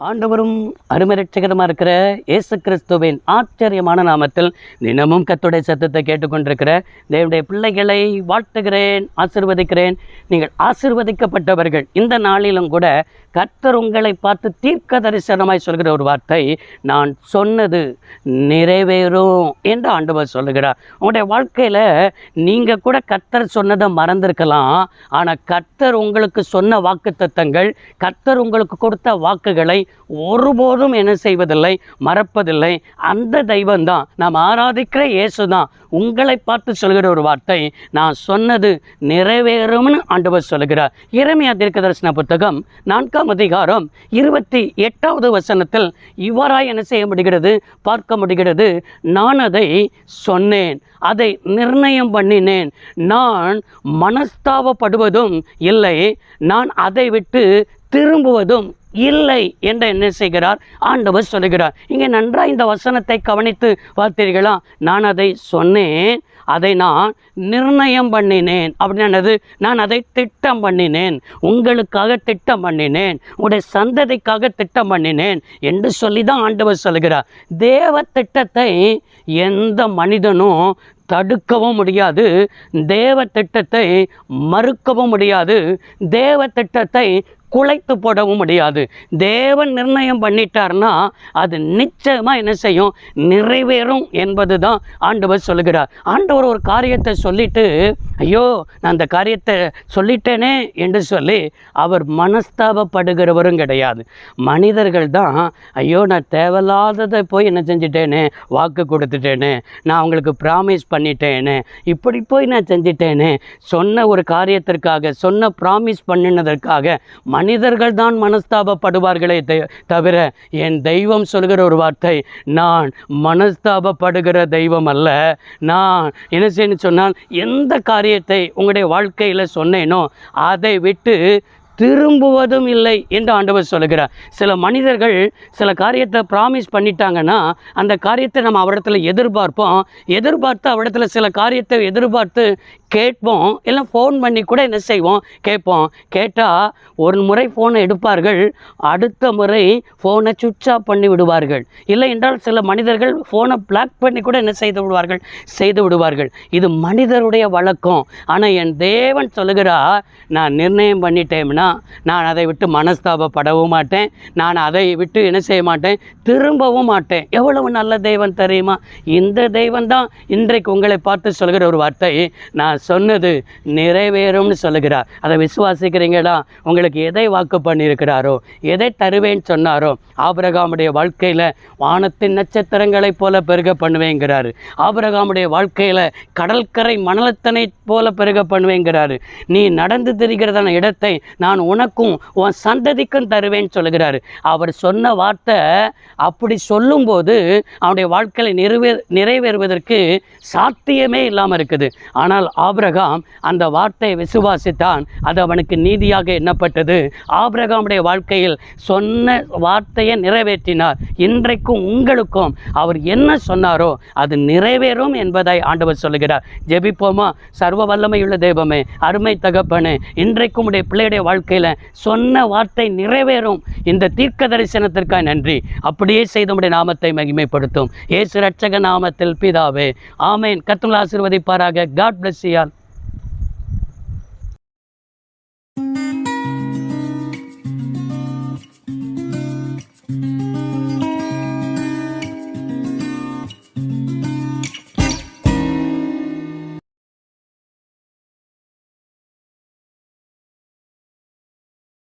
ஆண்டவரும் அருமை ரட்சகரமாக இருக்கிற இயேசு கிறிஸ்துவின் ஆச்சரியமான நாமத்தில் தினமும் கர்த்தருடைய சத்தத்தை கேட்டுக்கொண்டிருக்கிற தேவனுடைய பிள்ளைகளை வாழ்த்துகிறேன், ஆசீர்வதிக்கிறேன். நீங்கள் ஆசீர்வதிக்கப்பட்டவர்கள். இந்த நாளிலும் கூட கர்த்தர் உங்களை பார்த்து தீர்க்க தரிசனமாய் சொல்கிற ஒரு வார்த்தை, நான் சொன்னது நிறைவேறும் என்று ஆண்டவர் சொல்லுகிறார். உங்களுடைய வாழ்க்கையில் நீங்கள் கூட கர்த்தர் சொன்னதை மறந்திருக்கலாம். ஆனால் கர்த்தர் உங்களுக்கு சொன்ன வாக்குத்தத்தங்கள், கர்த்தர் உங்களுக்கு கொடுத்த வாக்குகளை ஒருபோதும் என்ன செய்வதில்லை, மறப்பதில்லை. அந்த தெய்வம்தான், நாம் ஆராதிக்கிற இயேசு தான் உங்களை பார்த்து சொல்கிற ஒரு வார்த்தை, நான் சொன்னது நிறைவேறும்னு ஆண்டவர் சொல்லுகிறார். எரேமியா தீர்க்கதரிசன புத்தகம் 4ஆம் அதிகாரம் 28வது வசனத்தில் இவ்வாறாய் என்ன செய்ய முடிகிறது, பார்க்க முடிகிறது. நான் அதை சொன்னேன், அதை நிர்ணயம் பண்ணினேன், நான் மனஸ்தாபப்படுவதும் இல்லை, நான் அதை விட்டு திரும்புவதும் இல்லை என்று என்ன செய்கிறார், ஆண்டவர் சொல்லுகிறார். இங்கே நன்றாக இந்த வசனத்தை கவனித்து பார்த்தீர்களா? நான் அதை சொன்னேன், அதை நான் நிர்ணயம் பண்ணினேன். அப்படின்னது, நான் அதை திட்டம் பண்ணினேன், உங்களுக்காக திட்டம் பண்ணினேன், உங்களுடைய சந்ததிக்காக திட்டம் பண்ணினேன் என்று சொல்லி தான் ஆண்டவர் சொல்லுகிறார். தேவ திட்டத்தை எந்த மனிதனும் தடுக்கவும் முடியாது, தேவ திட்டத்தை மறுக்கவும் முடியாது, தேவ திட்டத்தை குலைத்து போடவும் முடியாது. தேவன் நிர்ணயம் பண்ணிட்டார்னா அது நிச்சயமாக என்ன செய்யும், நிறைவேறும் என்பது தான் ஆண்டவர் சொல்லுகிறார். ஆண்டவர் ஒரு காரியத்தை சொல்லிட்டு, ஐயோ நான் அந்த காரியத்தை சொல்லிட்டேனே என்று சொல்லி அவர் மனஸ்தாபப்படுகிறவரும் கிடையாது. மனிதர்கள் தான், ஐயோ நான் தேவையில்லாததை போய் என்ன செஞ்சிட்டேனே, வாக்கு கொடுத்துட்டேனே, நான் அவங்களுக்கு ப்ராமிஸ் பண்ணிட்டேனே, இப்படி போய் நான் செஞ்சிட்டேனே. சொன்ன ஒரு காரியத்திற்காக, சொன்ன ப்ராமிஸ் பண்ணினதற்காக மனிதர்கள் தான் மனஸ்தாபப்படுவார்களே தவிர, என் தெய்வம் சொல்கிற ஒரு வார்த்தை, நான் மனஸ்தாபப்படுகிற தெய்வம் அல்ல. நான் என்ன செய்யணும்னு சொன்னால், எந்த காரியத்தை உங்களுடைய வாழ்க்கையில் சொன்னேனோ அதை விட்டு திரும்புவதும் இல்லை என்று ஆண்டவர் சொல்லுகிறார். சில மனிதர்கள் சில காரியத்தை ப்ராமிஸ் பண்ணிட்டாங்கன்னா அந்த காரியத்தை நம்ம அவரிடத்துல எதிர்பார்த்து அவரிடத்துல சில காரியத்தை எதிர்பார்த்து கேட்போம், இல்லை ஃபோன் பண்ணி கூட என்ன செய்வோம், கேட்போம். கேட்டால் ஒரு முறை ஃபோனை எடுப்பார்கள், அடுத்த முறை ஃபோனை சுவிட்ச் ஆஃப் பண்ணி விடுவார்கள். இல்லை என்றால் சில மனிதர்கள் ஃபோனை பிளாக் பண்ணி கூட என்ன செய்து விடுவார்கள். இது மனிதருடைய வழக்கம். ஆனால் என் தேவன் சொல்லுகிறார், நான் நிர்ணயம் பண்ணிட்டேன்னா நான் அதை விட்டு மனஸ்தாபப்படவும் மாட்டேன், நான் அதை விட்டு என்ன செய்ய மாட்டேன், திரும்பவும் மாட்டேன். எவ்வளவு நல்ல தெய்வம் தெரியுமா? இந்த தெய்வம் தான் இன்றைக்கு உங்களை பார்த்து சொல்கிற ஒரு வார்த்தை, நான் சொன்னது நிறைவேறும்னு சொல்லுகிறார். அதை விசுவாசிக்கிறீங்களா? உங்களுக்கு எதை வாக்கு பண்ணியிருக்கிறாரோ, எதை தருவேன்னு சொன்னாரோ, ஆபிரகாமுடைய வாழ்க்கையில் வானத்தின் நட்சத்திரங்களைப் போல பெருக பண்ணுவேங்கிறாரு. ஆபிரகாமுடைய வாழ்க்கையில் கடற்கரை மணலத்தனை போல பெருக பண்ணுவேங்கிறாரு. நீ நடந்து திரிகிறதான இடத்தை நான் உனக்கும் உன் சந்ததிக்கும் தருவேன்னு சொல்லுகிறாரு. அவர் சொன்ன வார்த்தை அப்படி சொல்லும்போது அவனுடைய வாழ்க்கையில் நிறைவேறுவதற்கு சாத்தியமே இல்லாமல் இருக்குது. ஆனால் ஆபிரகாம் அந்த வார்த்தையை விசுவாசித்தான், அது அவனுக்கு நீதியாக எண்ணப்பட்டது. ஆபிரகாமுடைய வாழ்க்கையில் சொன்ன வார்த்தையை நிறைவேற்றினார். இன்றைக்கும் உங்களுக்கும் அவர் என்ன சொன்னாரோ அது நிறைவேறும் என்பதை ஆண்டவர் சொல்லுகிறார். ஜெபிப்போமா? சர்வ வல்லமையுள்ள தெய்வமே, அருமை தகப்பனே, இன்றைக்கும் உடைய பிள்ளையுடைய வாழ்க்கையில் சொன்ன வார்த்தை நிறைவேறும். இந்த தீர்க்க தரிசனத்திற்காக நன்றி. அப்படியே செய்து உடைய நாமத்தை மகிமைப்படுத்தும். இயேசு ரட்சக நாமத்தில் பிதாவே, ஆமேன். கர்த்தர் ஆசீர்வதிப்பாராக. God bless you all.